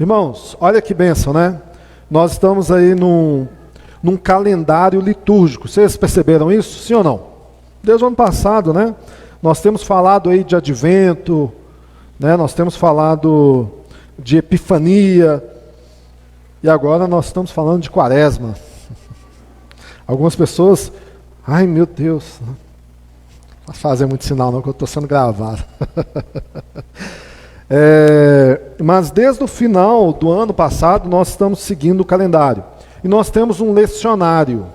Irmãos, olha que bênção, né? Nós estamos aí num calendário litúrgico. Vocês perceberam isso? Sim ou não? Desde o ano passado, né? Nós temos falado aí de advento, né? Nós temos falado de epifania, e agora nós estamos falando de quaresma. Algumas pessoas, ai meu Deus, não fazem muito sinal não, que eu estou sendo gravado. Mas desde o final do ano passado nós estamos seguindo o calendário. E nós temos um lecionário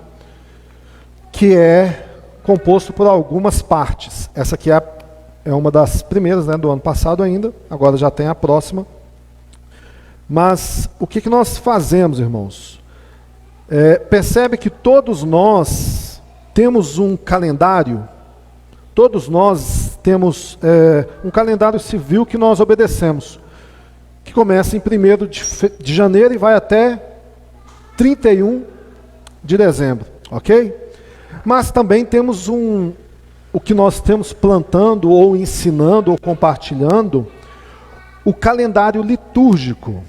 que é composto por algumas partes. Essa aqui é uma das primeiras, né, do ano passado ainda, agora já tem a próxima. Mas o que nós fazemos, irmãos? Percebe que todos nós temos um calendário, todos nós temos um calendário civil que nós obedecemos, que começa em 1º de janeiro e vai até 31 de dezembro, ok? Mas também temos o que nós temos plantando, ou ensinando, ou compartilhando, o calendário litúrgico,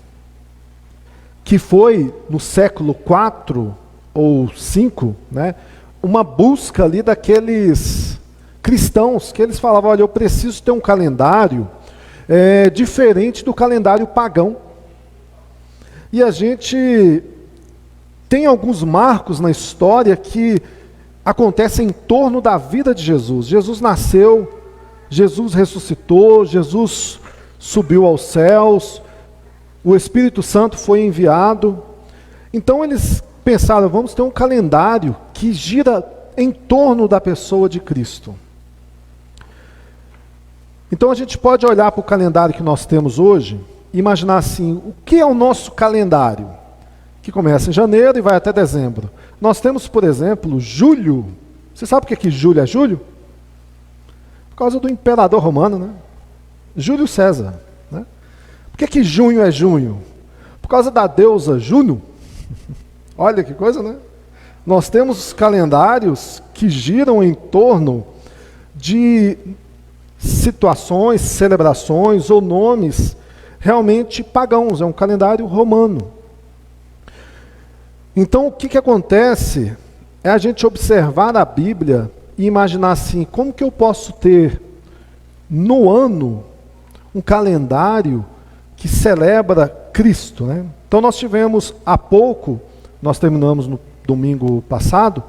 que foi no século IV ou V, né, uma busca ali daqueles cristãos, que eles falavam, olha, eu preciso ter um calendário diferente do calendário pagão. E a gente tem alguns marcos na história que acontecem em torno da vida de Jesus. Jesus nasceu, Jesus ressuscitou, Jesus subiu aos céus, o Espírito Santo foi enviado. Então eles pensaram, vamos ter um calendário que gira em torno da pessoa de Cristo. Então a gente pode olhar para o calendário que nós temos hoje e imaginar assim, o que é o nosso calendário? Que começa em janeiro e vai até dezembro. Nós temos, por exemplo, julho. Você sabe por que julho é julho? Por causa do imperador romano, né? Júlio César. Né? Por que junho é junho? Por causa da deusa Juno. Olha que coisa, né? Nós temos calendários que giram em torno de situações, celebrações ou nomes realmente pagãos. É um calendário romano. Então o que acontece é a gente observar a Bíblia e imaginar assim, como que eu posso ter no ano um calendário que celebra Cristo, né? Então nós tivemos há pouco, nós terminamos no domingo passado,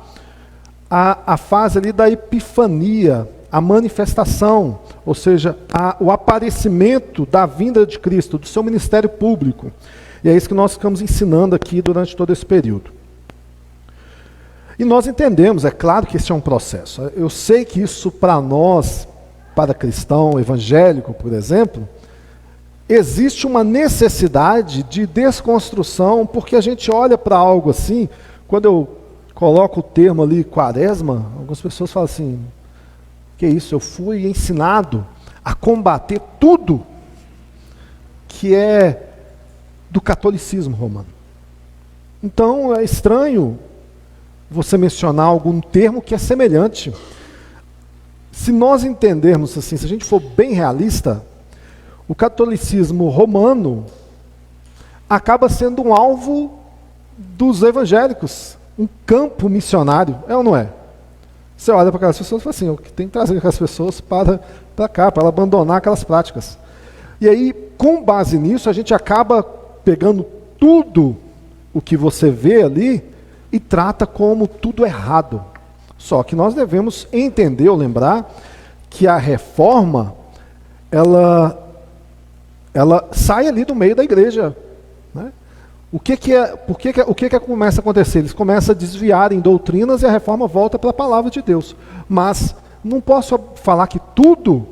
a fase ali da epifania, a manifestação, ou seja, o aparecimento da vinda de Cristo, do seu ministério público. E é isso que nós ficamos ensinando aqui durante todo esse período. E nós entendemos, é claro que esse é um processo. Eu sei que isso para nós, para cristão evangélico, por exemplo, existe uma necessidade de desconstrução, porque a gente olha para algo assim, quando eu coloco o termo ali, quaresma, algumas pessoas falam assim, que isso, eu fui ensinado a combater tudo que é do catolicismo romano. Então é estranho você mencionar algum termo que é semelhante. Se nós entendermos assim, se a gente for bem realista, o catolicismo romano acaba sendo um alvo dos evangélicos, um campo missionário, é ou não é? Você olha para aquelas pessoas e fala assim, eu tenho que trazer aquelas pessoas para cá, para ela abandonar aquelas práticas. E aí, com base nisso, a gente acaba pegando tudo o que você vê ali e trata como tudo errado. Só que nós devemos entender ou lembrar que a reforma, ela sai ali do meio da igreja. Né? O que começa a acontecer? Eles começam a desviar em doutrinas e a reforma volta para a palavra de Deus. Mas não posso falar que tudo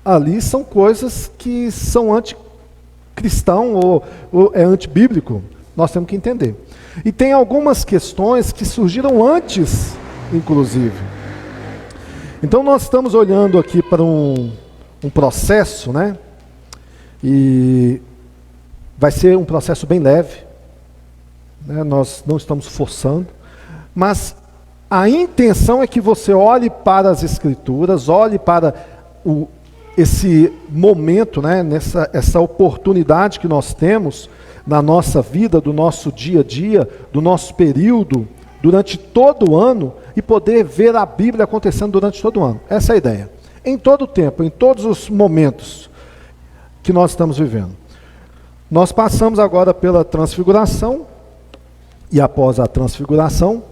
ali são coisas que são anticristão ou é antibíblico. Nós temos que entender. E tem algumas questões que surgiram antes, inclusive. Então nós estamos olhando aqui para um processo, né? E vai ser um processo bem leve, né? Nós não estamos forçando, mas a intenção é que você olhe para as Escrituras, olhe para esse momento, né, essa oportunidade que nós temos na nossa vida, do nosso dia a dia, do nosso período, durante todo o ano, e poder ver a Bíblia acontecendo durante todo o ano. Essa é a ideia. Em todo o tempo, em todos os momentos que nós estamos vivendo. Nós passamos agora pela transfiguração, e após a transfiguração,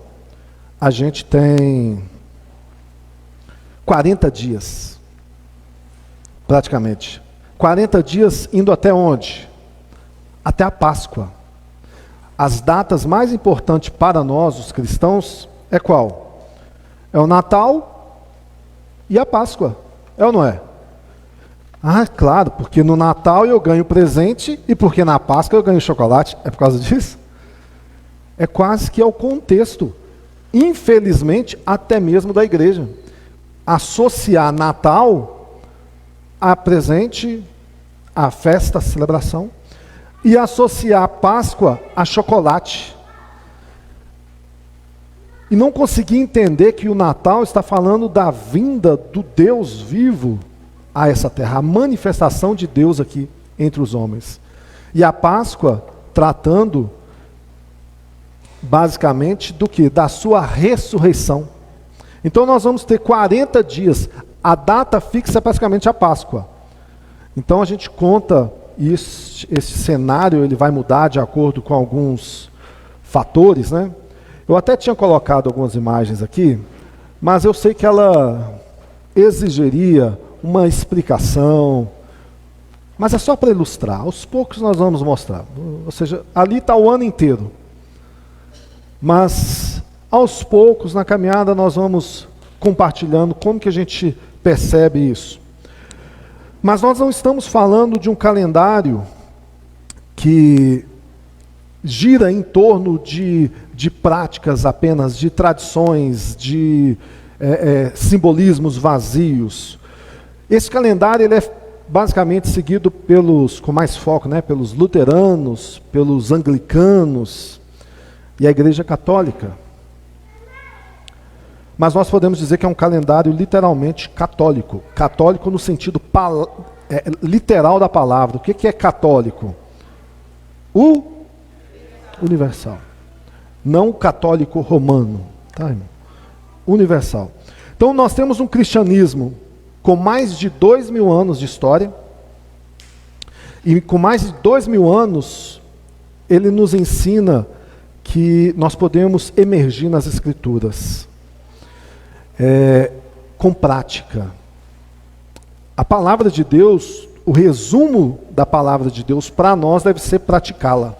a gente tem 40 dias, praticamente. 40 dias indo até onde? Até a Páscoa. As datas mais importantes para nós, os cristãos, é qual? É o Natal e a Páscoa. É ou não é? Ah, claro, porque no Natal eu ganho presente e porque na Páscoa eu ganho chocolate. É por causa disso? É quase que é o contexto, infelizmente, até mesmo da igreja. Associar Natal a presente, a festa, a celebração, e associar a Páscoa a chocolate. E não conseguir entender que o Natal está falando da vinda do Deus vivo a essa terra, a manifestação de Deus aqui entre os homens. E a Páscoa tratando basicamente do que? Da sua ressurreição. Então nós vamos ter 40 dias, a data fixa é praticamente a Páscoa. Então a gente conta isso, esse cenário ele vai mudar de acordo com alguns fatores, né? Eu até tinha colocado algumas imagens aqui, mas eu sei que ela exigiria uma explicação, mas é só para ilustrar, aos poucos nós vamos mostrar. Ou seja, ali está o ano inteiro. Mas, aos poucos, na caminhada, nós vamos compartilhando como que a gente percebe isso. Mas nós não estamos falando de um calendário que gira em torno de práticas apenas, de tradições, de simbolismos vazios. Esse calendário ele é basicamente seguido pelos, com mais foco, né, pelos luteranos, pelos anglicanos e a Igreja Católica. Mas nós podemos dizer que é um calendário literalmente católico. Católico no sentido literal da palavra. O que é católico? O universal. Não o católico romano. Tá, irmão? Universal. Então nós temos um cristianismo com mais de 2000 anos de história. E com mais de 2000 anos, ele nos ensina que nós podemos emergir nas Escrituras. Com prática. A palavra de Deus, o resumo da palavra de Deus para nós deve ser praticá-la.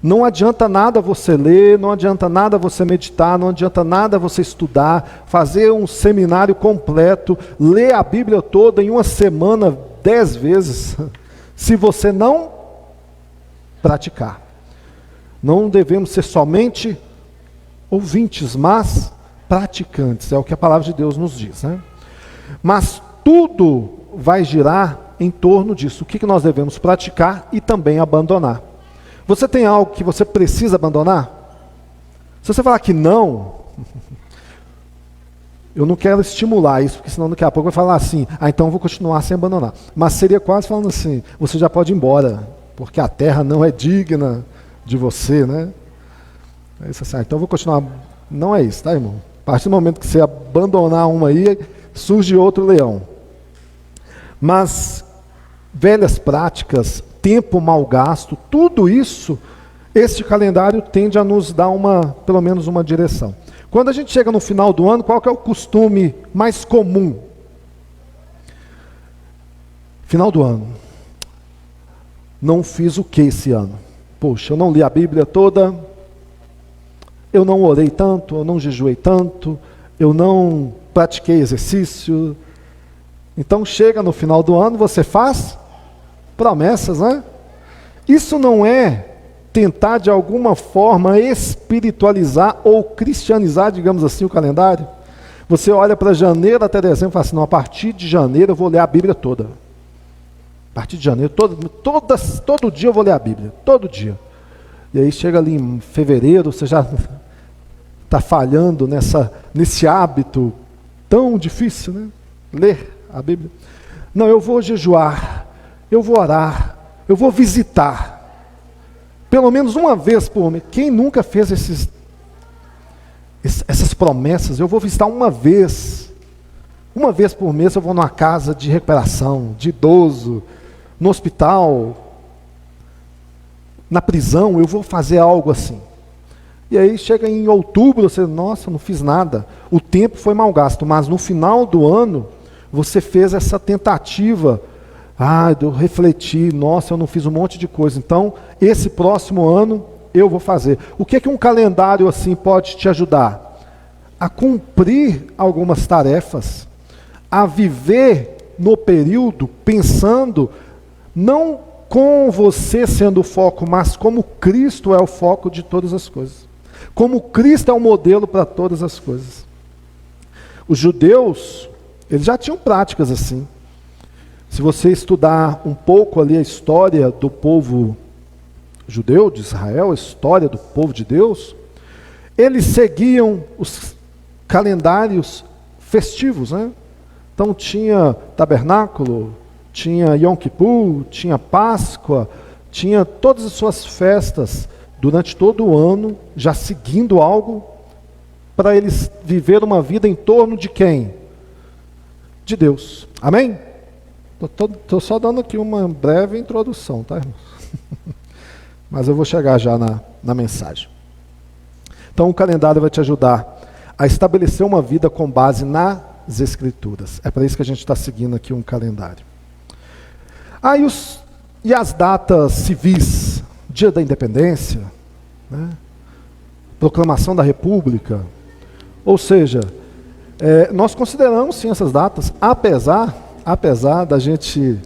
Não adianta nada você ler, não adianta nada você meditar, não adianta nada você estudar, fazer um seminário completo, ler a Bíblia toda em uma semana 10 vezes, se você não praticar. Não devemos ser somente ouvintes, mas praticantes, é o que a palavra de Deus nos diz, né? Mas tudo vai girar em torno disso, o que nós devemos praticar e também abandonar. Você tem algo que você precisa abandonar? Se você falar que não, eu não quero estimular isso, porque senão daqui a pouco vai falar assim, então eu vou continuar sem abandonar. Mas seria quase falando assim, você já pode ir embora, porque a terra não é digna de você, né? É isso assim, então eu vou continuar. Não é isso, tá, irmão? A partir do momento que você abandonar uma aí, surge outro leão. Mas velhas práticas, tempo mal gasto, tudo isso, este calendário tende a nos dar pelo menos uma direção. Quando a gente chega no final do ano, qual que é o costume mais comum? Final do ano. Não fiz o que esse ano? Poxa, eu não li a Bíblia toda, eu não orei tanto, eu não jejuei tanto, eu não pratiquei exercício. Então chega no final do ano, você faz promessas, né? Isso não é tentar de alguma forma espiritualizar ou cristianizar, digamos assim, o calendário? Você olha para janeiro até dezembro e fala assim, não, a partir de janeiro eu vou ler a Bíblia toda. A partir de janeiro, todo dia eu vou ler a Bíblia, todo dia. E aí chega ali em fevereiro, você já está falhando nesse hábito tão difícil, né? Ler a Bíblia. Não, eu vou jejuar, eu vou orar, eu vou visitar. Pelo menos uma vez por mês. Quem nunca fez essas promessas? Eu vou visitar uma vez. Uma vez por mês eu vou numa casa de recuperação, de idoso, no hospital, na prisão, eu vou fazer algo assim. E aí chega em outubro, você, nossa, não fiz nada. O tempo foi mal gasto, mas no final do ano, você fez essa tentativa. Eu refleti, nossa, eu não fiz um monte de coisa. Então, esse próximo ano, eu vou fazer. O que um calendário assim pode te ajudar? A cumprir algumas tarefas, a viver no período pensando, não com você sendo o foco, mas como Cristo é o foco de todas as coisas. Como Cristo é o modelo para todas as coisas. Os judeus, eles já tinham práticas assim. Se você estudar um pouco ali a história do povo judeu, de Israel, a história do povo de Deus, eles seguiam os calendários festivos, né? Então tinha tabernáculo, tinha Yom Kippur, tinha Páscoa, tinha todas as suas festas durante todo o ano, já seguindo algo, para eles viver uma vida em torno de quem? De Deus. Amém? Estou só dando aqui uma breve introdução, tá, irmãos? Mas eu vou chegar já na mensagem. Então o calendário vai te ajudar a estabelecer uma vida com base nas Escrituras. É para isso que a gente está seguindo aqui um calendário. E as datas civis? Dia da Independência, né? Proclamação da República. Ou seja, nós consideramos sim essas datas, apesar da gente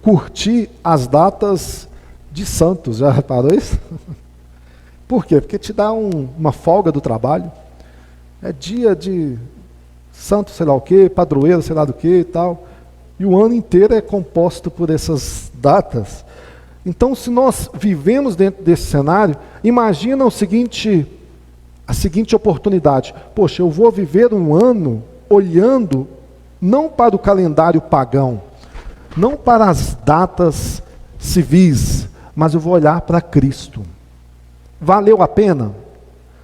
curtir as datas de santos. Já reparou isso? Por quê? Porque te dá uma folga do trabalho. É dia de santo sei lá o quê, padroeiro sei lá do quê e tal. E o ano inteiro é composto por essas datas. Então, se nós vivemos dentro desse cenário, imagina a seguinte oportunidade. Poxa, eu vou viver um ano olhando não para o calendário pagão, não para as datas civis, mas eu vou olhar para Cristo. Valeu a pena?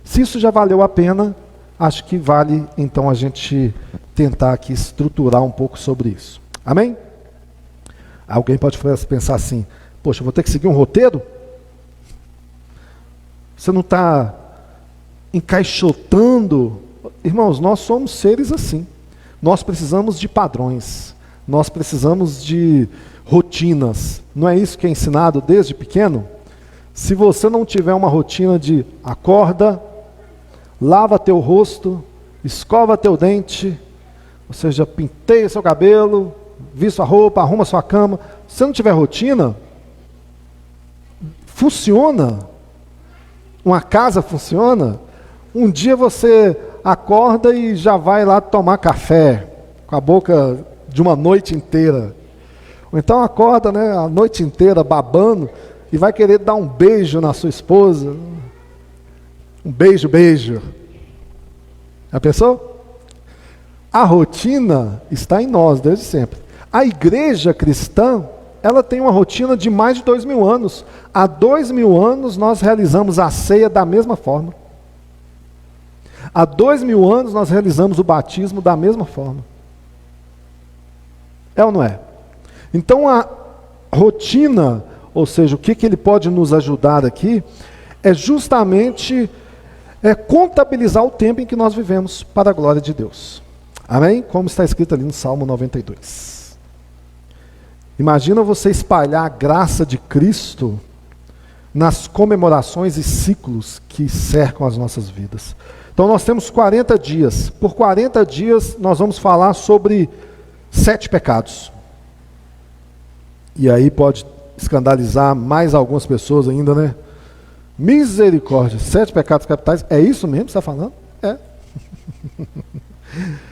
Se isso já valeu a pena, acho que vale então a gente tentar aqui estruturar um pouco sobre isso. Amém? Alguém pode pensar assim, poxa, eu vou ter que seguir um roteiro? Você não está encaixotando? Irmãos, nós somos seres assim. Nós precisamos de padrões. Nós precisamos de rotinas. Não é isso que é ensinado desde pequeno? Se você não tiver uma rotina de acorda, lava teu rosto, escova teu dente, ou seja, penteia seu cabelo, vista a roupa, arruma sua cama. Se você não tiver rotina, funciona. Uma casa funciona. Um dia você acorda e já vai lá tomar café, com a boca de uma noite inteira. Ou então acorda, né, a noite inteira babando, e vai querer dar um beijo na sua esposa. Um beijo. Já pensou? A rotina está em nós desde sempre. A igreja cristã, ela tem uma rotina de mais de 2000 anos. Há 2000 anos nós realizamos a ceia da mesma forma. Há 2000 anos nós realizamos o batismo da mesma forma. É ou não é? Então a rotina, ou seja, o que ele pode nos ajudar aqui, é justamente contabilizar o tempo em que nós vivemos para a glória de Deus. Amém? Como está escrito ali no Salmo 92. Imagina você espalhar a graça de Cristo nas comemorações e ciclos que cercam as nossas vidas. Então nós temos 40 dias. Por 40 dias nós vamos falar sobre 7 pecados. E aí pode escandalizar mais algumas pessoas ainda, né? Misericórdia, 7 pecados capitais, é isso mesmo que você está falando? É.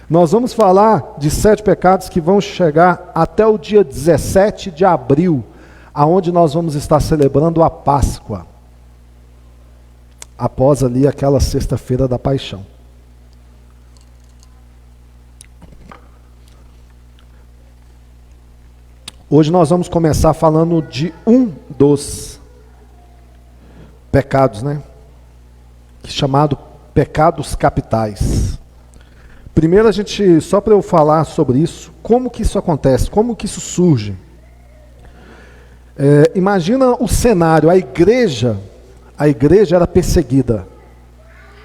Nós vamos falar de 7 pecados que vão chegar até o dia 17 de abril, aonde nós vamos estar celebrando a Páscoa. Após ali aquela sexta-feira da paixão. Hoje nós vamos começar falando de um dos pecados, né? Chamado pecados capitais. Primeiro só para eu falar sobre isso, como que isso acontece, como que isso surge. Imagina o cenário, a igreja era perseguida.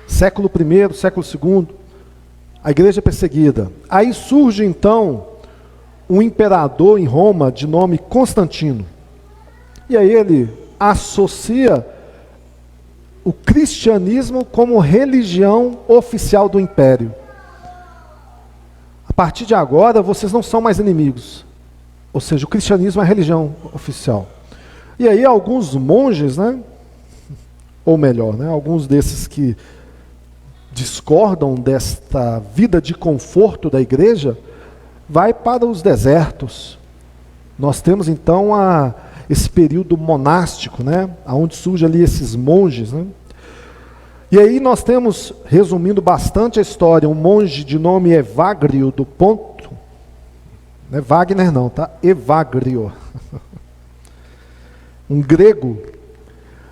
Século I, século II, a igreja é perseguida. Aí surge então um imperador em Roma de nome Constantino. E aí ele associa o cristianismo como religião oficial do império. A partir de agora vocês não são mais inimigos. Ou seja, o cristianismo é a religião oficial. E aí alguns monges, né? Ou melhor, né? Alguns desses que discordam desta vida de conforto da igreja, vai para os desertos. Nós temos então esse período monástico, né? Onde surgem ali esses monges, né? E aí nós temos, resumindo bastante a história, um monge de nome Evagrio do Ponto, não é Wagner não, tá? Evagrio, um grego,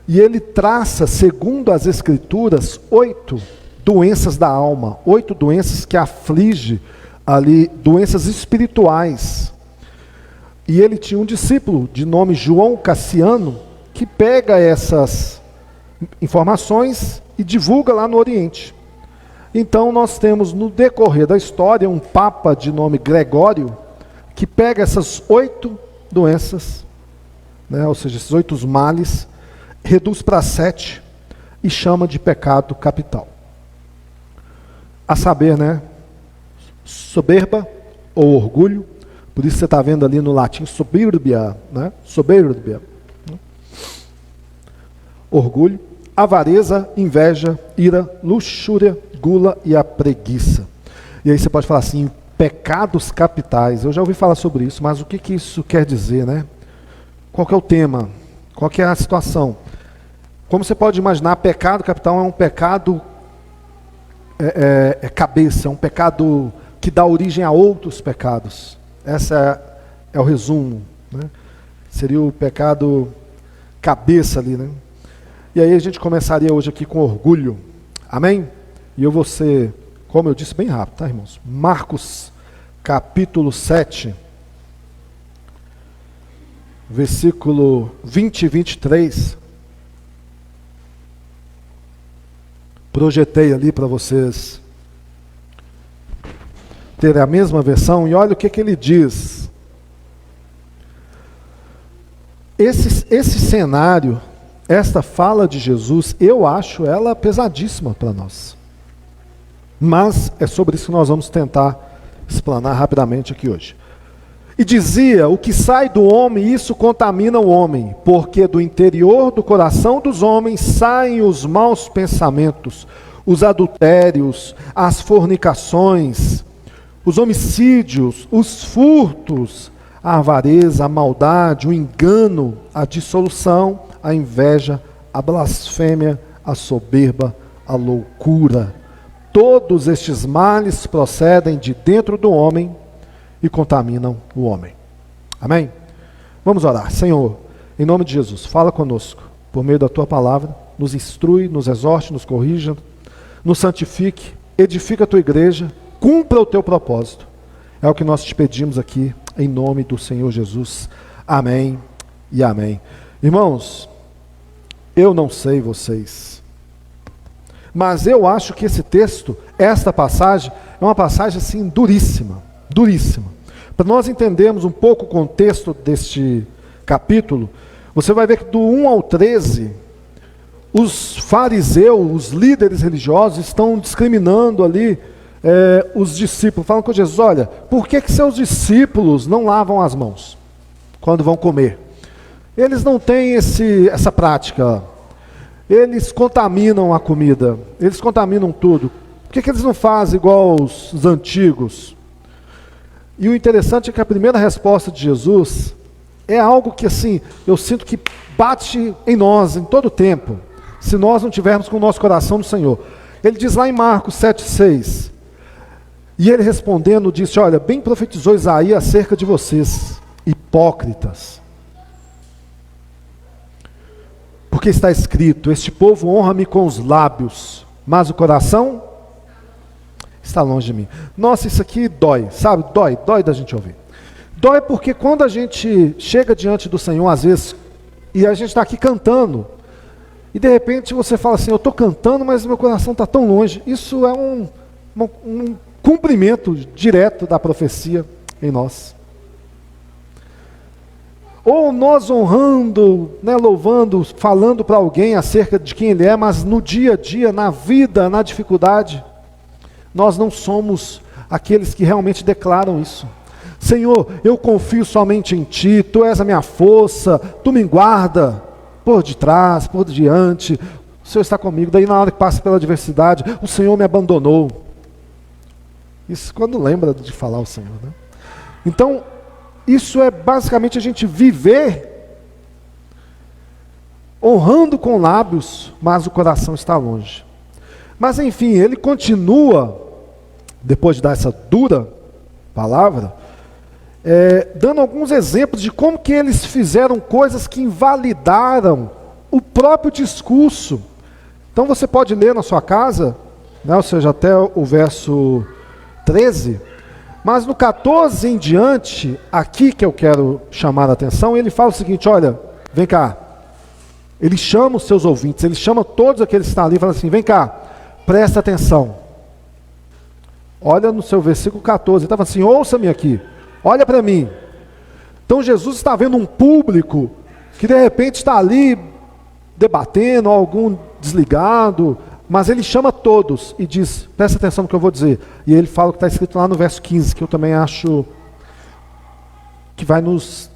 e ele traça, segundo as escrituras, 8 doenças da alma, 8 doenças que afligem ali, doenças espirituais. E ele tinha um discípulo de nome João Cassiano, que pega essas informações e divulga lá no Oriente. Então nós temos no decorrer da história um papa de nome Gregório, que pega essas 8 doenças, né, ou seja, esses 8 males, reduz para 7 e chama de pecado capital. A saber, né, soberba ou orgulho, por isso você está vendo ali no latim soberbia, né, soberbia, né? Orgulho, avareza, inveja, ira, luxúria, gula e a preguiça. E aí você pode falar assim, pecados capitais. Eu já ouvi falar sobre isso, mas o que isso quer dizer, né? Qual que é o tema? Qual que é a situação? Como você pode imaginar, pecado capital é um pecado cabeça, é um pecado que dá origem a outros pecados. Essa é o resumo, né? Seria o pecado cabeça ali, né? E aí a gente começaria hoje aqui com orgulho. Amém? E eu vou ser, como eu disse, bem rápido, tá, irmãos? Marcos, capítulo 7, versículo 20 e 23. Projetei ali para vocês terem a mesma versão, e olha o que ele diz. Esse cenário, esta fala de Jesus, eu acho ela pesadíssima para nós. Mas é sobre isso que nós vamos tentar explanar rapidamente aqui hoje. E dizia, o que sai do homem, isso contamina o homem, porque do interior do coração dos homens saem os maus pensamentos, os adultérios, as fornicações, os homicídios, os furtos, a avareza, a maldade, o engano, a dissolução, a inveja, a blasfêmia, a soberba, a loucura. Todos estes males procedem de dentro do homem e contaminam o homem. Amém? Vamos orar. Senhor, em nome de Jesus, fala conosco por meio da Tua palavra, nos instrui, nos exorte, nos corrija, nos santifique, edifica a Tua igreja, cumpra o Teu propósito. É o que nós te pedimos aqui, em nome do Senhor Jesus. Amém e amém. Irmãos, eu não sei vocês, mas eu acho que esse texto, esta passagem, é uma passagem assim duríssima, duríssima. Para nós entendermos um pouco o contexto deste capítulo, você vai ver que do 1 ao 13, os fariseus, os líderes religiosos, estão discriminando ali os discípulos, falam com Jesus, olha, por que seus discípulos não lavam as mãos quando vão comer? Eles não têm essa prática, eles contaminam a comida, eles contaminam tudo. Por que eles não fazem igual os antigos? E o interessante é que a primeira resposta de Jesus é algo que assim, eu sinto que bate em nós, em todo o tempo, se nós não tivermos com o nosso coração no Senhor. Ele diz lá em Marcos 7,6, e ele respondendo disse, olha, bem profetizou Isaías acerca de vocês, hipócritas. Porque está escrito: este povo honra-me com os lábios, mas o coração está longe de mim. Nossa, isso aqui dói, sabe? Dói da gente ouvir. Dói porque quando a gente chega diante do Senhor, às vezes, e a gente está aqui cantando, e de repente você fala assim: eu estou cantando, mas meu coração está tão longe. Isso é um cumprimento direto da profecia em nós. Ou nós honrando, louvando, falando para alguém acerca de quem ele é, mas no dia a dia, na vida, na dificuldade, nós não somos aqueles que realmente declaram isso. Senhor, eu confio somente em Ti, Tu és a minha força, Tu me guarda por detrás, por diante, o Senhor está comigo. Daí na hora que passa pela adversidade, o Senhor me abandonou. Isso quando lembra de falar o Senhor, né? Então, isso é basicamente a gente viver honrando com lábios, mas o coração está longe. Mas enfim, ele continua, depois de dar essa dura palavra, dando alguns exemplos de como que eles fizeram coisas que invalidaram o próprio discurso. Então você pode ler na sua casa, ou seja, até o verso 13, mas no 14 em diante, aqui que eu quero chamar a atenção, ele fala o seguinte: olha, vem cá. Ele chama os seus ouvintes, ele chama todos aqueles que estão ali e fala assim: vem cá, presta atenção. Olha no seu versículo 14, ele estava assim: ouça-me aqui, olha para mim. Então Jesus está vendo um público que de repente está ali debatendo, algum desligado, mas ele chama todos e diz: presta atenção no que eu vou dizer. E ele fala o que está escrito lá no verso 15, que eu também acho que vai nos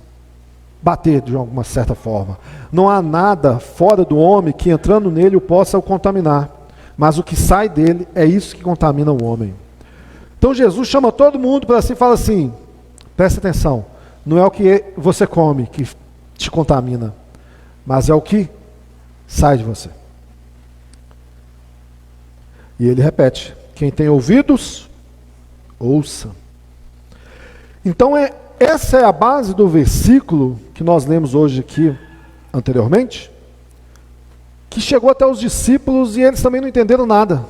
bater de alguma certa forma. Não há nada fora do homem que entrando nele o possa o contaminar, mas o que sai dele é isso que contamina o homem. Então Jesus chama todo mundo para si e fala assim: presta atenção, não é o que você come que te contamina, mas é o que sai de você. E ele repete: quem tem ouvidos, ouça. Então essa é a base do versículo que nós lemos hoje aqui anteriormente, que chegou até os discípulos e eles também não entenderam nada.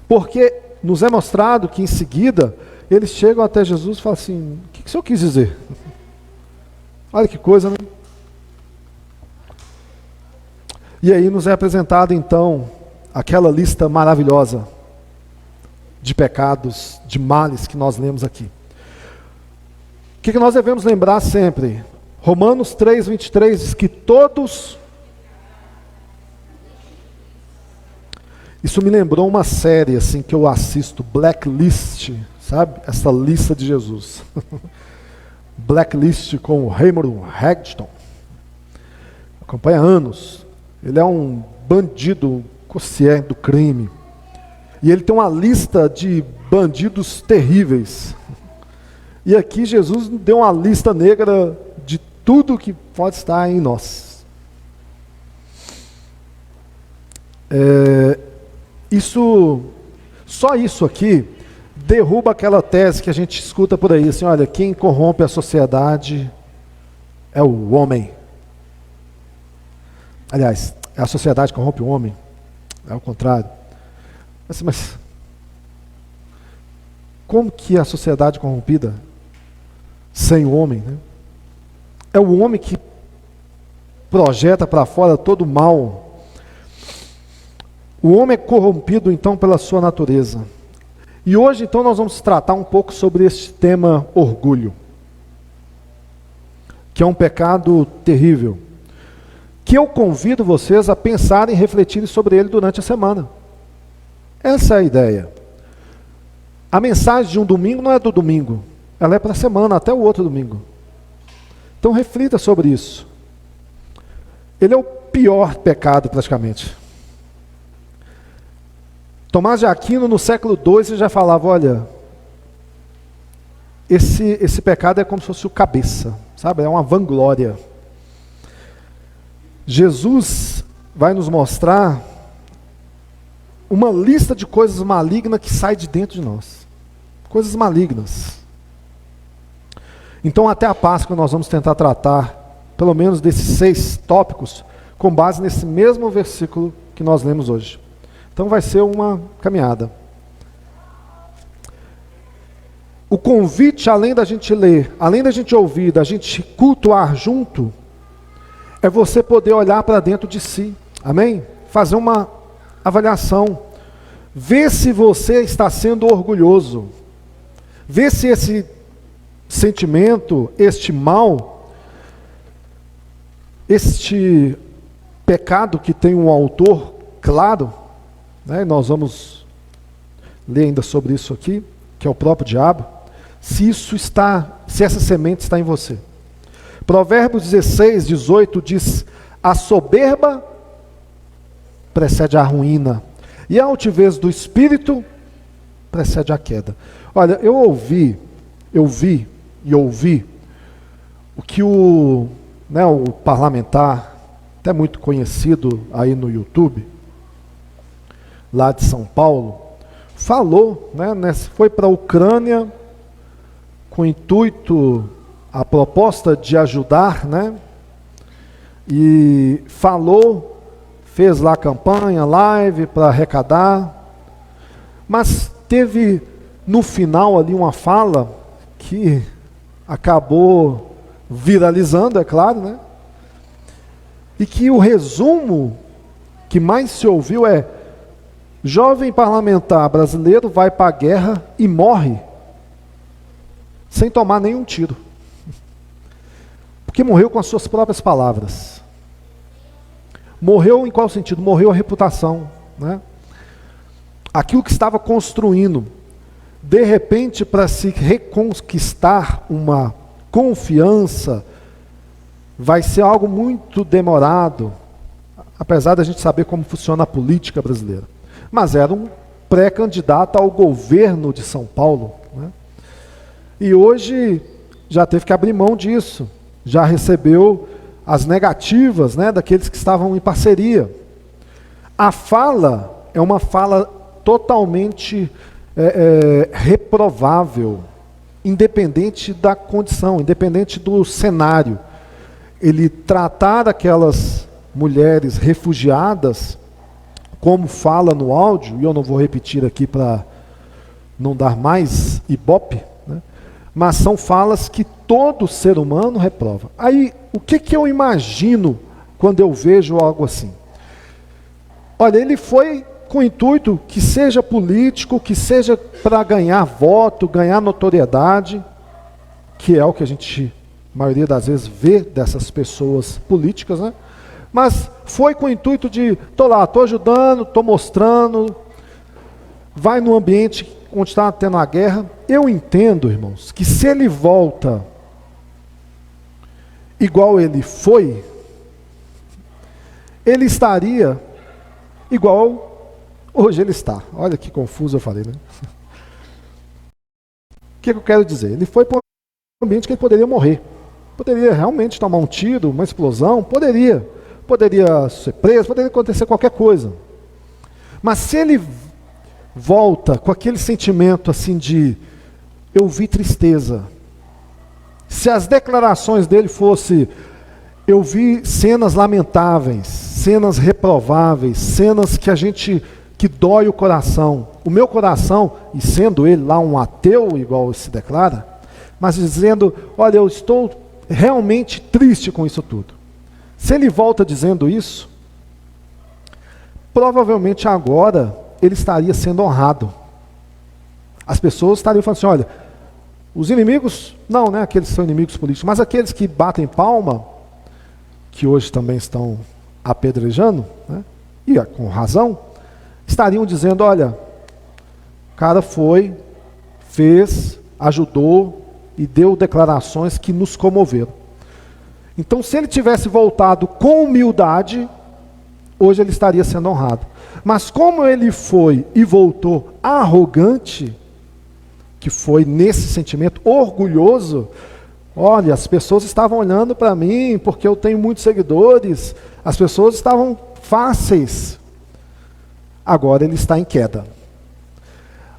Porque nos é mostrado que em seguida eles chegam até Jesus e falam assim: o que o Senhor quis dizer? Olha que coisa, né? E aí nos é apresentada então aquela lista maravilhosa de pecados, de males que nós lemos aqui. O que nós devemos lembrar sempre? Romanos 3:23 diz que todos... Isso me lembrou uma série assim que eu assisto, Blacklist, sabe? Essa lista de Jesus. Blacklist com o Raymond Hagstone. Acompanha há anos. Ele é um bandido consciente do crime. E ele tem uma lista de bandidos terríveis. E aqui Jesus deu uma lista negra de tudo que pode estar em nós. Só isso aqui derruba aquela tese que a gente escuta por aí, assim: olha, quem corrompe a sociedade é o homem. Aliás, é a sociedade que corrompe o homem, é o contrário. Mas como que a sociedade corrompida sem o homem, né? É o homem que projeta para fora todo o mal. O homem é corrompido então pela sua natureza. E hoje então nós vamos tratar um pouco sobre este tema orgulho, que é um pecado terrível, que eu convido vocês a pensarem e refletirem sobre ele durante a semana. Essa é a ideia. A mensagem de um domingo não é do domingo, ela é para a semana, até o outro domingo. Então reflita sobre isso. Ele é o pior pecado praticamente. Tomás de Aquino, no século II, ele já falava: olha, esse pecado é como se fosse o cabeça, sabe? É uma vanglória. Jesus vai nos mostrar uma lista de coisas malignas que sai de dentro de nós. Coisas malignas. Então, até a Páscoa, nós vamos tentar tratar, pelo menos desses 6 tópicos, com base nesse mesmo versículo que nós lemos hoje. Então, vai ser uma caminhada. O convite, além da gente ler, além da gente ouvir, da gente cultuar junto, é você poder olhar para dentro de si. Amém? Fazer uma avaliação. Ver se você está sendo orgulhoso. Ver se esse sentimento, este mal, este pecado que tem um autor claro, né? Nós vamos ler ainda sobre isso aqui, que é o próprio diabo, se essa semente está em você. Provérbios 16, 18 diz: a soberba precede a ruína, e a altivez do espírito precede a queda. Olha, eu vi e ouvi o que o parlamentar, até muito conhecido aí no YouTube, lá de São Paulo, falou, foi para a Ucrânia com o intuito, a proposta de ajudar, e falou, fez lá campanha, live para arrecadar, mas teve no final ali uma fala que acabou viralizando, é claro, e que o resumo que mais se ouviu é: jovem parlamentar brasileiro vai para a guerra e morre sem tomar nenhum tiro. Porque morreu com as suas próprias palavras. Morreu em qual sentido? Morreu a reputação, Aquilo que estava construindo, de repente, para se reconquistar uma confiança, vai ser algo muito demorado, apesar da gente saber como funciona a política brasileira. Mas era um pré-candidato ao governo de São Paulo, E hoje já teve que abrir mão disso, já recebeu as negativas, daqueles que estavam em parceria. A fala é uma fala totalmente reprovável, independente da condição, independente do cenário. Ele tratar aquelas mulheres refugiadas, como fala no áudio, e eu não vou repetir aqui para não dar mais ibope, mas são falas que todo ser humano reprova. Aí, o que eu imagino quando eu vejo algo assim? Olha, ele foi com o intuito que seja político, que seja para ganhar voto, ganhar notoriedade, que é o que a gente, a maioria das vezes, vê dessas pessoas políticas, Mas foi com o intuito de, estou lá, estou ajudando, estou mostrando, vai no ambiente onde está tendo a guerra. Eu entendo, irmãos, que se ele volta igual ele foi, ele estaria igual hoje ele está. Olha que confuso eu falei, O que eu quero dizer? Ele foi para um ambiente que ele poderia morrer. Poderia realmente tomar um tiro, uma explosão, poderia ser preso, poderia acontecer qualquer coisa. Mas se ele volta com aquele sentimento assim de: eu vi tristeza. Se as declarações dele fossem: eu vi cenas lamentáveis, cenas reprováveis, cenas que dói o coração. O meu coração, e sendo ele lá um ateu, igual se declara, mas dizendo: olha, eu estou realmente triste com isso tudo. Se ele volta dizendo isso, provavelmente agora ele estaria sendo honrado. As pessoas estariam falando assim: olha, os inimigos, não, aqueles que são inimigos políticos, mas aqueles que batem palma, que hoje também estão apedrejando, e com razão, estariam dizendo: olha, o cara fez, ajudou e deu declarações que nos comoveram. Então, se ele tivesse voltado com humildade, hoje ele estaria sendo honrado. Mas como ele foi e voltou arrogante, que foi nesse sentimento orgulhoso, olha, as pessoas estavam olhando para mim porque eu tenho muitos seguidores, as pessoas estavam fáceis. Agora ele está em queda.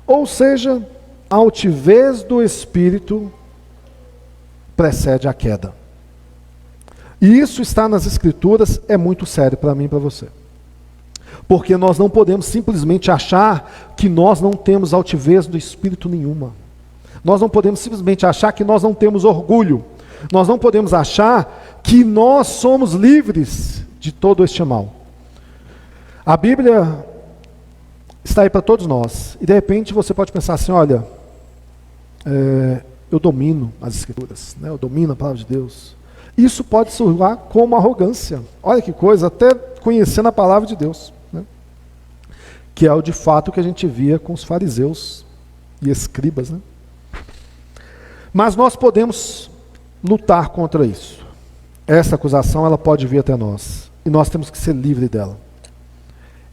Ou seja, a altivez do espírito precede a queda. E isso está nas Escrituras, é muito sério para mim e para você. Porque nós não podemos simplesmente achar que nós não temos altivez do espírito nenhuma. Nós não podemos simplesmente achar que nós não temos orgulho. Nós não podemos achar que nós somos livres de todo este mal. A Bíblia está aí para todos nós. E de repente você pode pensar assim, olha, eu domino as Escrituras, né? Eu domino a palavra de Deus. Isso pode soar como arrogância. Olha que coisa, até conhecendo a palavra de Deus. Né? Que é o de fato que a gente via com os fariseus e escribas. Né? Mas nós podemos lutar contra isso. Essa acusação ela pode vir até nós. E nós temos que ser livres dela.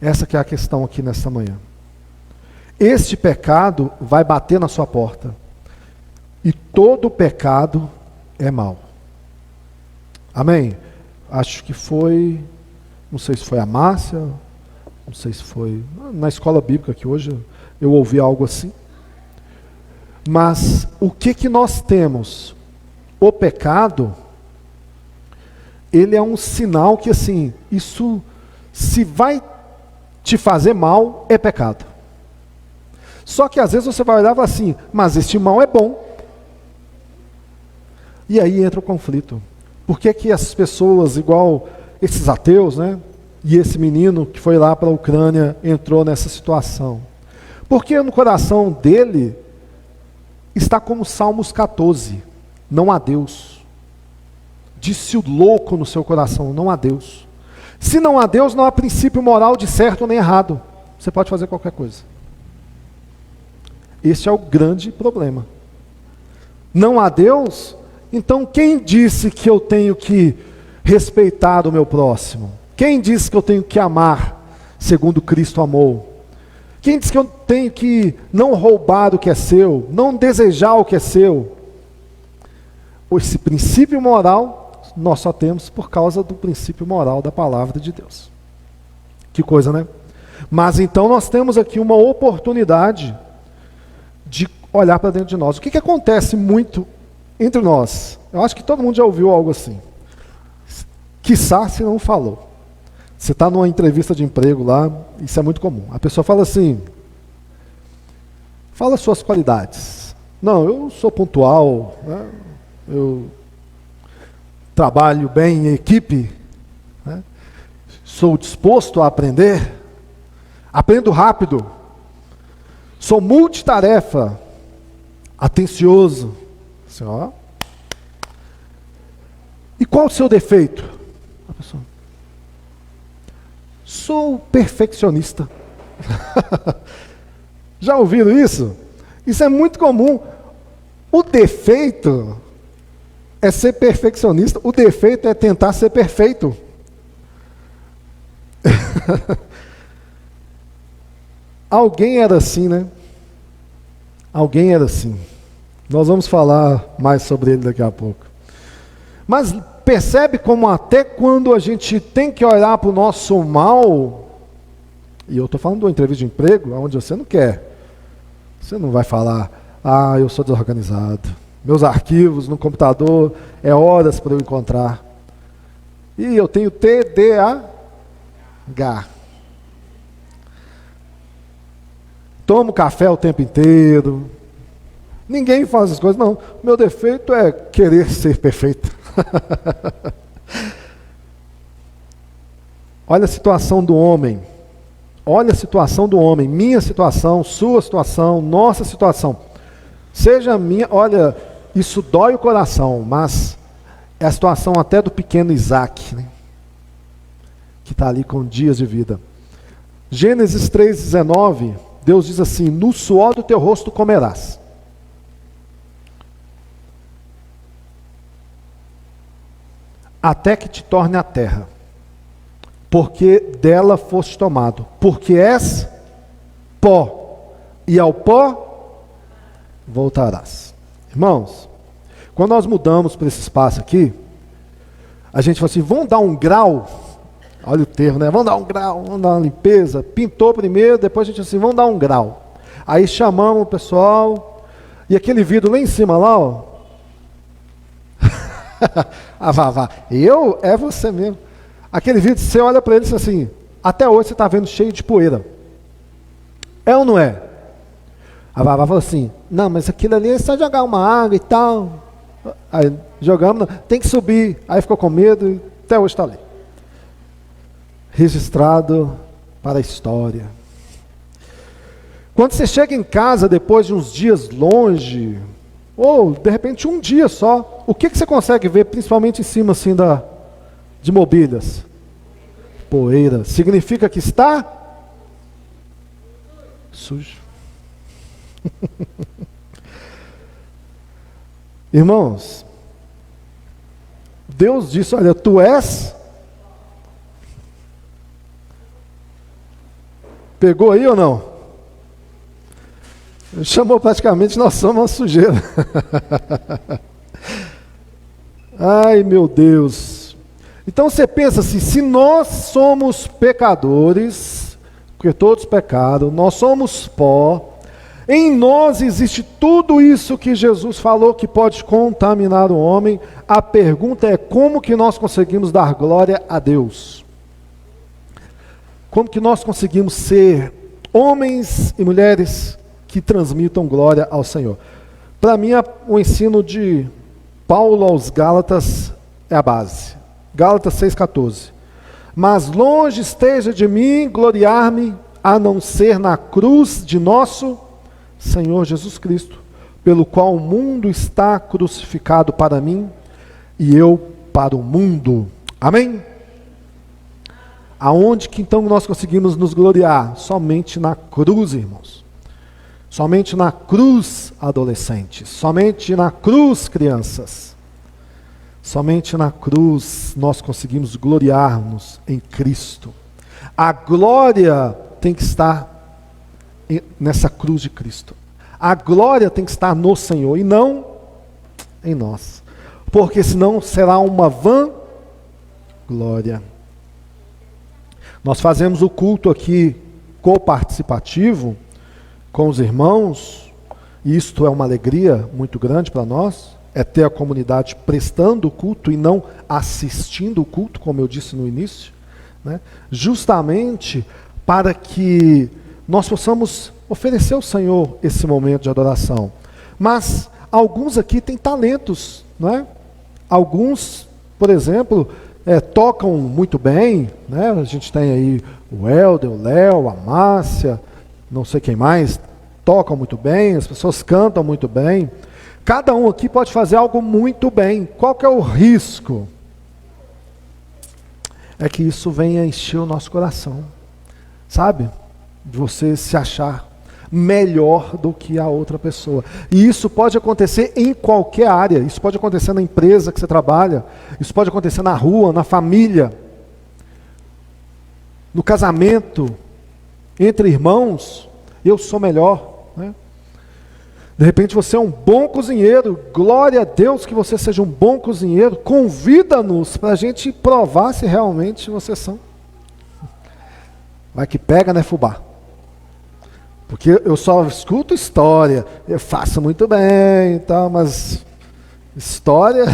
Essa que é a questão aqui nesta manhã. Este pecado vai bater na sua porta. E todo pecado é mau. Amém? Acho que foi, não sei se foi a Márcia, não sei se foi na escola bíblica que hoje eu ouvi algo assim. Mas o que nós temos? O pecado, ele é um sinal que assim, isso se vai te fazer mal, é pecado. Só que às vezes você vai olhar e falar assim, mas este mal é bom. E aí entra o conflito. Por que que essas pessoas, igual esses ateus, né? E esse menino que foi lá para a Ucrânia, entrou nessa situação? Porque no coração dele está como Salmos 14, não há Deus. Disse o louco no seu coração, não há Deus. Se não há Deus, não há princípio moral de certo nem errado. Você pode fazer qualquer coisa. Esse é o grande problema. Não há Deus, então quem disse que eu tenho que respeitar o meu próximo? Quem disse que eu tenho que amar segundo Cristo amou? Quem disse que eu tenho que não roubar o que é seu, não desejar o que é seu? Esse princípio moral nós só temos por causa do princípio moral da palavra de Deus. Que coisa, né? Mas então nós temos aqui uma oportunidade de olhar para dentro de nós. O que acontece muito entre nós? Eu acho que todo mundo já ouviu algo assim. Quiçá se não falou. Você está numa entrevista de emprego lá, isso é muito comum. A pessoa fala assim, fala suas qualidades. Não, eu sou pontual, né? Eu trabalho bem em equipe, né? Sou disposto a aprender, aprendo rápido, sou multitarefa, atencioso. Assim, ó. E qual o seu defeito? A pessoa, sou perfeccionista. Já ouviram isso? Isso é muito comum. O defeito é ser perfeccionista, o defeito é tentar ser perfeito. Alguém era assim, né? Alguém era assim. Nós vamos falar mais sobre ele daqui a pouco. Mas percebe como até quando a gente tem que olhar para o nosso mal, e eu estou falando de uma entrevista de emprego, onde você não quer. Você não vai falar, eu sou desorganizado. Meus arquivos no computador, é horas para eu encontrar. E eu tenho TDAH. Tomo café o tempo inteiro. Ninguém faz essas coisas, não. Meu defeito é querer ser perfeito. Olha a situação do homem. Olha a situação do homem. Minha situação, sua situação, nossa situação. Seja minha, olha, isso dói o coração, mas é a situação até do pequeno Isaac, né? Que está ali com dias de vida. Gênesis 3,19, Deus diz assim, no suor do teu rosto comerás. Até que te torne a terra, porque dela foste tomado, porque és pó, e ao pó voltarás. Irmãos, quando nós mudamos para esse espaço aqui, a gente fala assim, vamos dar um grau, olha o termo, né? Vamos dar um grau, vamos dar uma limpeza, pintou primeiro, depois a gente assim, vamos dar um grau. Aí chamamos o pessoal, e aquele vidro lá em cima lá, ó, Ah, vá. Eu? É você mesmo. Aquele vídeo, você olha para ele e diz assim, até hoje você está vendo cheio de poeira. É ou não é? A Vavá falou assim, não, mas aquilo ali é só jogar uma água e tal. Aí jogamos, tem que subir. Aí ficou com medo e até hoje está ali. Registrado para a história. Quando você chega em casa depois de uns dias longe, ou de repente um dia só, o que você consegue ver, principalmente em cima assim de mobílias? Poeira. Significa que está sujo. Irmãos, Deus disse, olha, tu és... Pegou aí ou não? Chamou praticamente, nós somos uma sujeira. Ai, meu Deus. Então você pensa assim, se nós somos pecadores, porque todos pecaram, nós somos pó, em nós existe tudo isso que Jesus falou que pode contaminar o homem. A pergunta é como que nós conseguimos dar glória a Deus? Como que nós conseguimos ser homens e mulheres que transmitam glória ao Senhor? Para mim, o ensino de Paulo aos Gálatas é a base. Gálatas 6,14. Mas longe esteja de mim gloriar-me, a não ser na cruz de nosso Senhor Jesus Cristo, pelo qual o mundo está crucificado para mim e eu para o mundo. Amém? Aonde que então nós conseguimos nos gloriar? Somente na cruz, irmãos. Somente na cruz, adolescentes. Somente na cruz, crianças. Somente na cruz nós conseguimos gloriar-nos em Cristo. A glória tem que estar nessa cruz de Cristo. A glória tem que estar no Senhor e não em nós. Porque senão será uma vã glória. Nós fazemos o culto aqui coparticipativo com os irmãos, e isto é uma alegria muito grande para nós, é ter a comunidade prestando o culto e não assistindo o culto, como eu disse no início, né? Justamente para que nós possamos oferecer ao Senhor esse momento de adoração. Mas alguns aqui têm talentos, não é? Alguns, por exemplo, tocam muito bem, né? A gente tem aí o Helder, o Léo, a Márcia, não sei quem mais, tocam muito bem, as pessoas cantam muito bem. Cada um aqui pode fazer algo muito bem. Qual que é o risco? É que isso venha encher o nosso coração, sabe? De você se achar melhor do que a outra pessoa. E isso pode acontecer em qualquer área. Isso pode acontecer na empresa que você trabalha. Isso pode acontecer na rua, na família, no casamento, entre irmãos. Eu sou melhor, né? De repente você é um bom cozinheiro. Glória a Deus que você seja um bom cozinheiro. Convida-nos para a gente provar se realmente vocês são. Vai que pega, né, fubá? Porque eu só escuto história, eu faço muito bem e tal, mas história...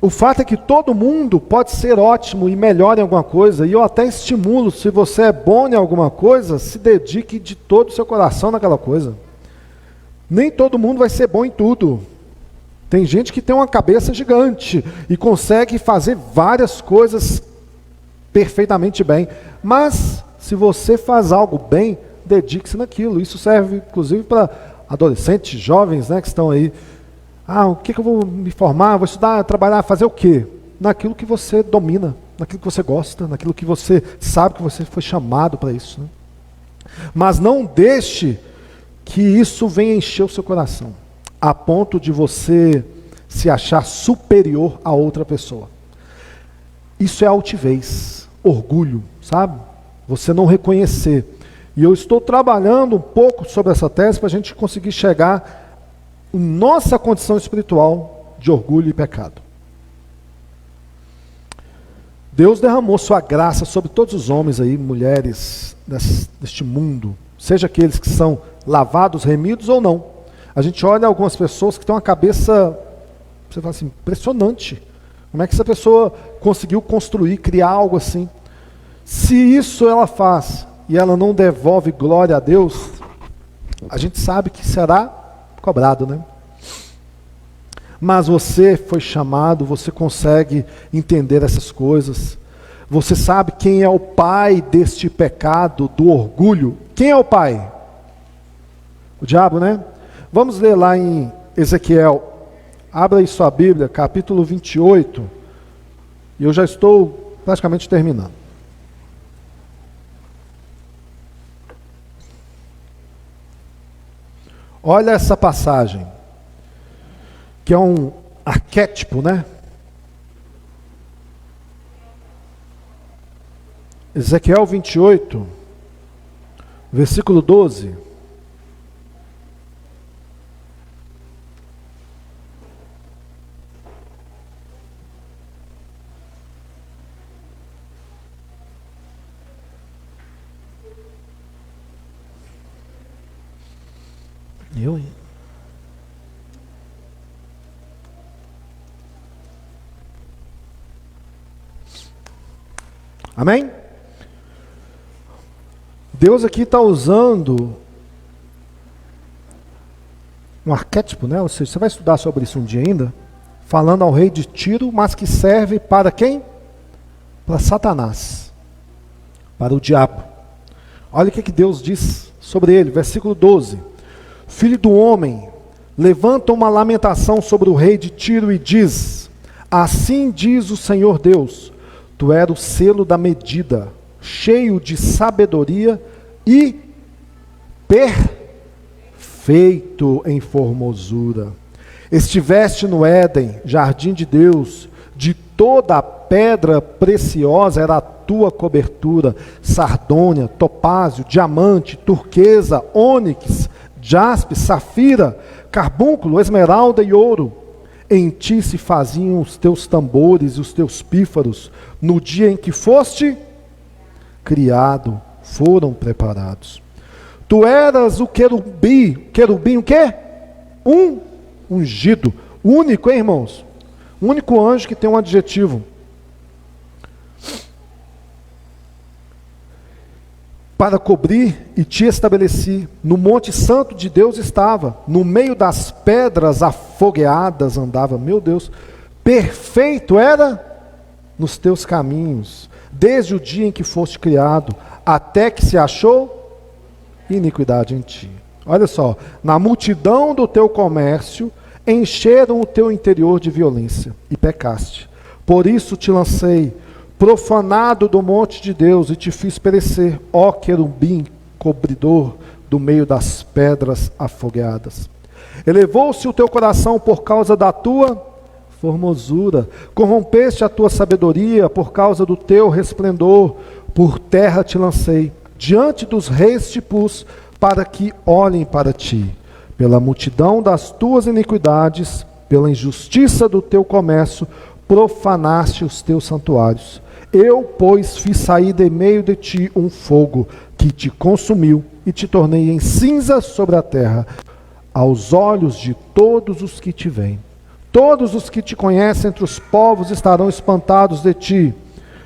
O fato é que todo mundo pode ser ótimo e melhor em alguma coisa, e eu até estimulo, se você é bom em alguma coisa, se dedique de todo o seu coração naquela coisa. Nem todo mundo vai ser bom em tudo. Tem gente que tem uma cabeça gigante e consegue fazer várias coisas perfeitamente bem, mas se você faz algo bem, dedique-se naquilo. Isso serve inclusive para adolescentes, jovens, né, que estão aí. O que eu vou me formar, vou estudar, trabalhar, fazer o quê? Naquilo que você domina, naquilo que você gosta, naquilo que você sabe que você foi chamado para isso, né? Mas não deixe que isso venha encher o seu coração, a ponto de você se achar superior a outra pessoa. Isso é altivez, orgulho, sabe? Você não reconhecer. E eu estou trabalhando um pouco sobre essa tese para a gente conseguir chegar em nossa condição espiritual de orgulho e pecado. Deus derramou sua graça sobre todos os homens aí, mulheres deste mundo, seja aqueles que são lavados, remidos ou não. A gente olha algumas pessoas que têm uma cabeça, você fala assim, impressionante. Como é que essa pessoa conseguiu construir, criar algo assim? Se isso ela faz e ela não devolve glória a Deus, a gente sabe que será cobrado, né? Mas você foi chamado, você consegue entender essas coisas. Você sabe quem é o pai deste pecado, do orgulho. Quem é o pai? O diabo, né? Vamos ler lá em Ezequiel. Abra aí sua Bíblia, capítulo 28. E eu já estou praticamente terminando. Olha essa passagem, que é um arquétipo, né? Ezequiel 28, versículo 12. Amém? Deus aqui está usando um arquétipo, né? Ou seja, você vai estudar sobre isso um dia ainda, falando ao rei de Tiro, mas que serve para quem? Para Satanás, para o diabo. Olha o que Deus diz sobre ele, versículo 12. Filho do homem, levanta uma lamentação sobre o rei de Tiro e diz: assim diz o Senhor Deus, tu és o selo da medida, cheio de sabedoria e perfeito em formosura. Estiveste no Éden, jardim de Deus, de toda a pedra preciosa era a tua cobertura, sardônia, topázio, diamante, turquesa, ônix, jaspe, safira, carbúnculo, esmeralda e ouro. Em ti se faziam os teus tambores e os teus pífaros, no dia em que foste criado, foram preparados. Tu eras o querubim o quê? Ungido, único, hein, irmãos? O único anjo que tem um adjetivo. Para cobrir e te estabeleci. No monte santo de Deus estava, no meio das pedras afogueadas andava. Meu Deus, perfeito era nos teus caminhos, desde o dia em que foste criado, até que se achou iniquidade em ti. Olha só, na multidão do teu comércio, encheram o teu interior de violência, e pecaste. Por isso te lancei, profanado do monte de Deus, e te fiz perecer, ó querubim, cobridor do meio das pedras afogueadas. Elevou-se o teu coração por causa da tua formosura, corrompeste a tua sabedoria por causa do teu resplendor, por terra te lancei, diante dos reis te pus, para que olhem para ti. Pela multidão das tuas iniquidades, pela injustiça do teu comércio, profanaste os teus santuários. Eu, pois, fiz sair de meio de ti um fogo que te consumiu e te tornei em cinza sobre a terra, aos olhos de todos os que te veem. Todos os que te conhecem entre os povos estarão espantados de ti,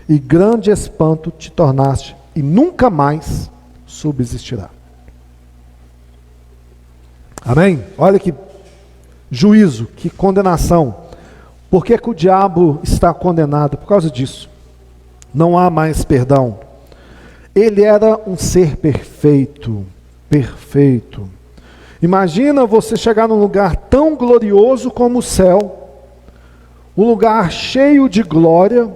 e grande espanto te tornaste, e nunca mais subsistirá. Amém? Olha que juízo, que condenação. Por que que o diabo está condenado? Por causa disso. Não há mais perdão. Ele era um ser perfeito, perfeito. Imagina você chegar num lugar tão glorioso como o céu, um lugar cheio de glória,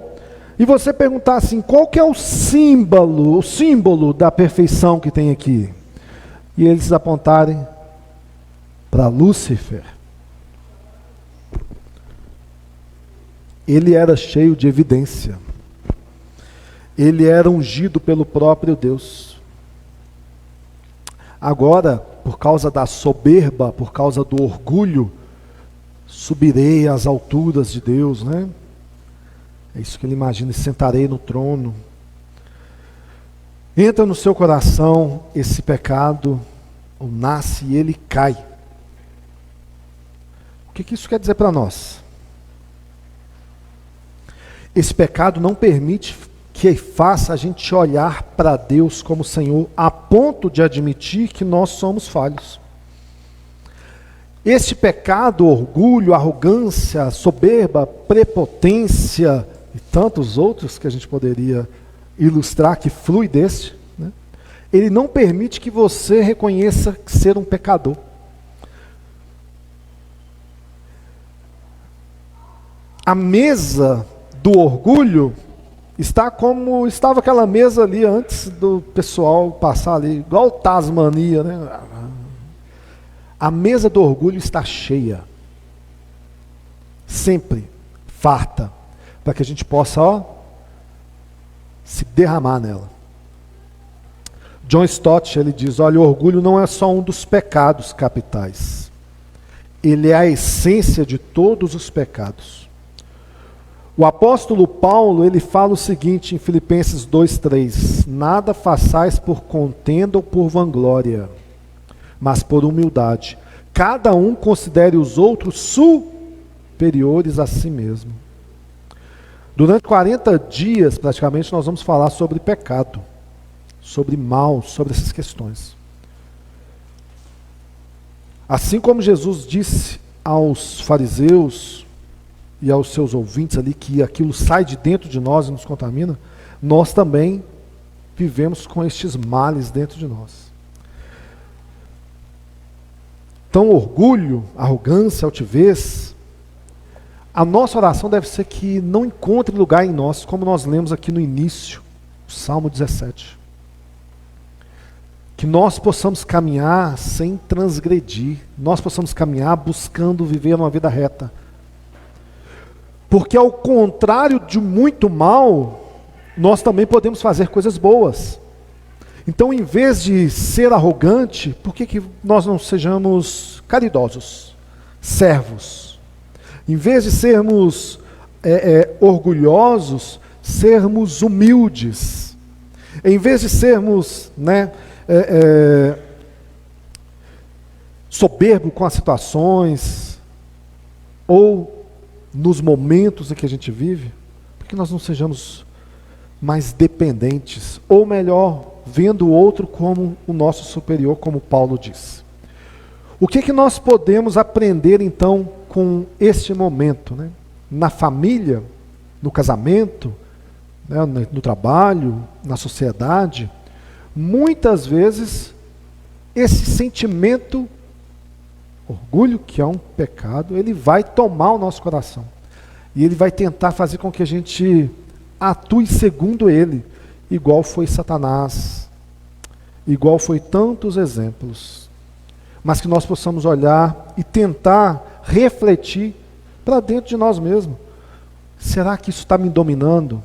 e você perguntar assim, qual que é o símbolo da perfeição que tem aqui? E eles apontarem para Lúcifer. Ele era cheio de evidência. Ele era ungido pelo próprio Deus. Agora, por causa da soberba, por causa do orgulho, subirei às alturas de Deus, né? É isso que ele imagina, e sentarei no trono. Entra no seu coração esse pecado, ou nasce e ele cai. O que isso quer dizer para nós? Esse pecado não permite que faça a gente olhar para Deus como Senhor, a ponto de admitir que nós somos falhos. Este pecado, orgulho, arrogância, soberba, prepotência e tantos outros que a gente poderia ilustrar que flui deste, né? Ele não permite que você reconheça ser um pecador. A mesa do orgulho está como estava aquela mesa ali antes do pessoal passar ali, igual Tasmania, né? A mesa do orgulho está cheia, sempre farta, para que a gente possa, se derramar nela. John Stott, ele diz, olha, o orgulho não é só um dos pecados capitais, ele é a essência de todos os pecados. O apóstolo Paulo, ele fala o seguinte em Filipenses 2:3, nada façais por contenda ou por vanglória, mas por humildade. Cada um considere os outros superiores a si mesmo. Durante 40 dias, praticamente, nós vamos falar sobre pecado, sobre mal, sobre essas questões. Assim como Jesus disse aos fariseus e aos seus ouvintes ali que aquilo sai de dentro de nós e nos contamina, nós também vivemos com estes males dentro de nós. Então, orgulho, arrogância, altivez, a nossa oração deve ser que não encontre lugar em nós, como nós lemos aqui no início, o Salmo 17. Que nós possamos caminhar sem transgredir, nós possamos caminhar buscando viver uma vida reta. Porque ao contrário de muito mal, nós também podemos fazer coisas boas. Então, em vez de ser arrogante, por que nós não sejamos caridosos, servos? Em vez de sermos orgulhosos, sermos humildes. Em vez de sermos soberbo com as situações, ou nos momentos em que a gente vive, por que nós não sejamos mais dependentes, ou melhor, vendo o outro como o nosso superior, como Paulo diz. O que nós podemos aprender então com este momento, né? Na família, no casamento, né? No trabalho, na sociedade? Muitas vezes esse sentimento, orgulho, que é um pecado, ele vai tomar o nosso coração. E ele vai tentar fazer com que a gente atue segundo ele, igual foi Satanás, igual foi tantos exemplos. Mas que nós possamos olhar e tentar refletir para dentro de nós mesmos. Será que isso está me dominando?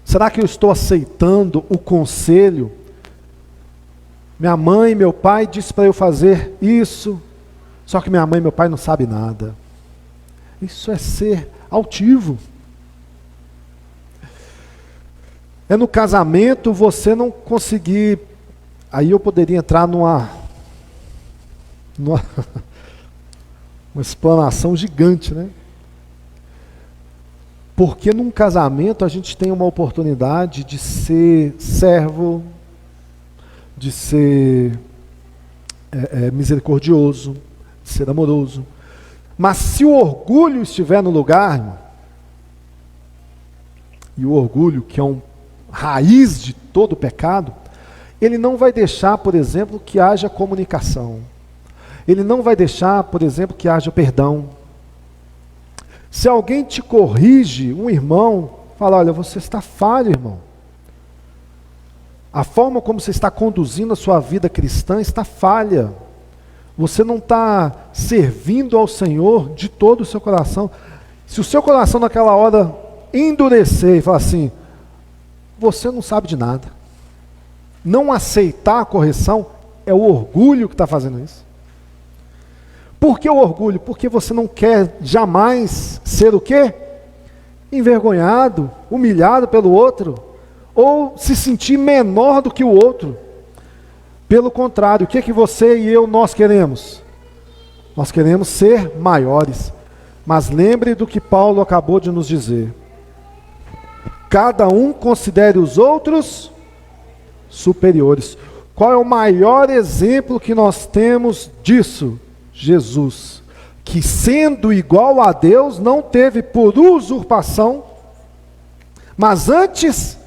Será que eu estou aceitando o conselho? Minha mãe e meu pai disse para eu fazer isso, só que minha mãe e meu pai não sabem nada. Isso é ser altivo. É no casamento você não conseguir, aí eu poderia entrar numa uma explanação gigante, né? Porque num casamento a gente tem uma oportunidade de ser servo, de ser misericordioso, de ser amoroso. Mas se o orgulho estiver no lugar, irmão, e o orgulho, que é uma raiz de todo pecado, ele não vai deixar, por exemplo, que haja comunicação. Ele não vai deixar, por exemplo, que haja perdão. Se alguém te corrige, um irmão, fala, olha, você está falho, irmão. A forma como você está conduzindo a sua vida cristã está falha. Você não está servindo ao Senhor de todo o seu coração. Se o seu coração naquela hora endurecer e falar assim, você não sabe de nada. Não aceitar a correção é o orgulho que está fazendo isso. Por que o orgulho? Porque você não quer jamais ser o quê? Envergonhado, humilhado pelo outro, ou se sentir menor do que o outro. Pelo contrário, o que você e eu, nós queremos? Nós queremos ser maiores. Mas lembre do que Paulo acabou de nos dizer. Cada um considere os outros superiores. Qual é o maior exemplo que nós temos disso? Jesus, que sendo igual a Deus, não teve por usurpação, mas antes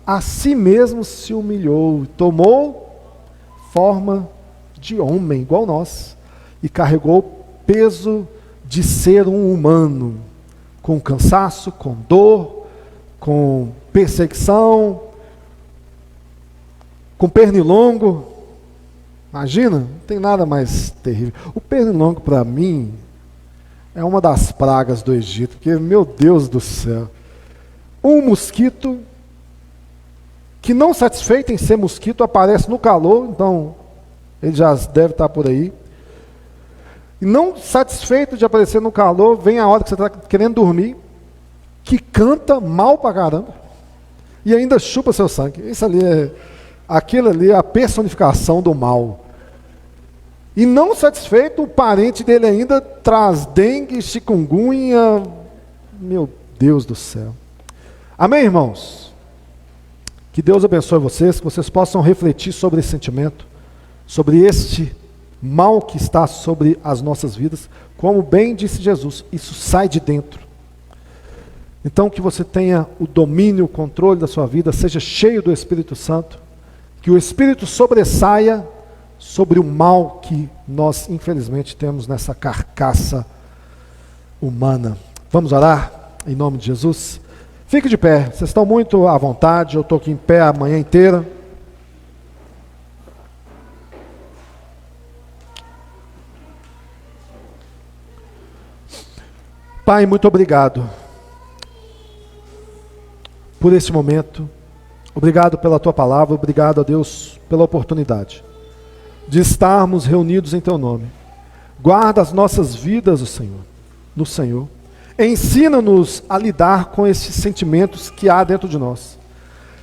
a si mesmo se humilhou, tomou forma de homem, igual nós, e carregou o peso de ser um humano, com cansaço, com dor, com perseguição, com pernilongo. Imagina, não tem nada mais terrível. O pernilongo, para mim, é uma das pragas do Egito, porque, meu Deus do céu, um mosquito que, não satisfeito em ser mosquito, aparece no calor, então ele já deve estar por aí. E não satisfeito de aparecer no calor, vem a hora que você está querendo dormir, que canta mal pra caramba e ainda chupa seu sangue. Isso ali aquilo ali é a personificação do mal. E não satisfeito, o parente dele ainda traz dengue, chikungunya. Meu Deus do céu. Amém, irmãos? Que Deus abençoe vocês, que vocês possam refletir sobre esse sentimento, sobre este mal que está sobre as nossas vidas. Como bem disse Jesus, isso sai de dentro. Então que você tenha o domínio, o controle da sua vida, seja cheio do Espírito Santo, que o Espírito sobressaia sobre o mal que nós infelizmente temos nessa carcaça humana. Vamos orar em nome de Jesus? Fique de pé, vocês estão muito à vontade, eu estou aqui em pé a manhã inteira. Pai, muito obrigado por esse momento, obrigado pela Tua palavra, obrigado a Deus pela oportunidade de estarmos reunidos em Teu nome. Guarda as nossas vidas, o Senhor, no Senhor. Ensina-nos a lidar com esses sentimentos que há dentro de nós,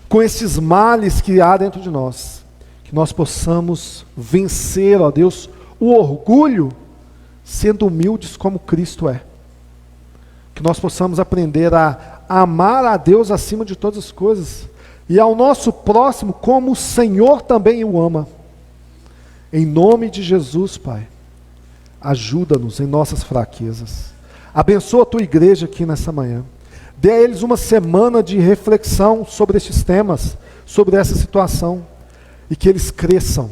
com esses males que há dentro de nós, que nós possamos vencer, ó Deus, o orgulho, sendo humildes como Cristo é. Que nós possamos aprender a amar a Deus acima de todas as coisas, e ao nosso próximo como o Senhor também o ama. Em nome de Jesus, Pai, ajuda-nos em nossas fraquezas. Abençoa a Tua igreja aqui nessa manhã. Dê a eles uma semana de reflexão sobre estes temas, sobre essa situação, e que eles cresçam,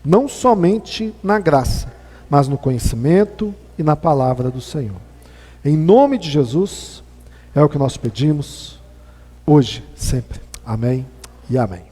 não somente na graça, mas no conhecimento e na palavra do Senhor. Em nome de Jesus, é o que nós pedimos, hoje, sempre. Amém e amém.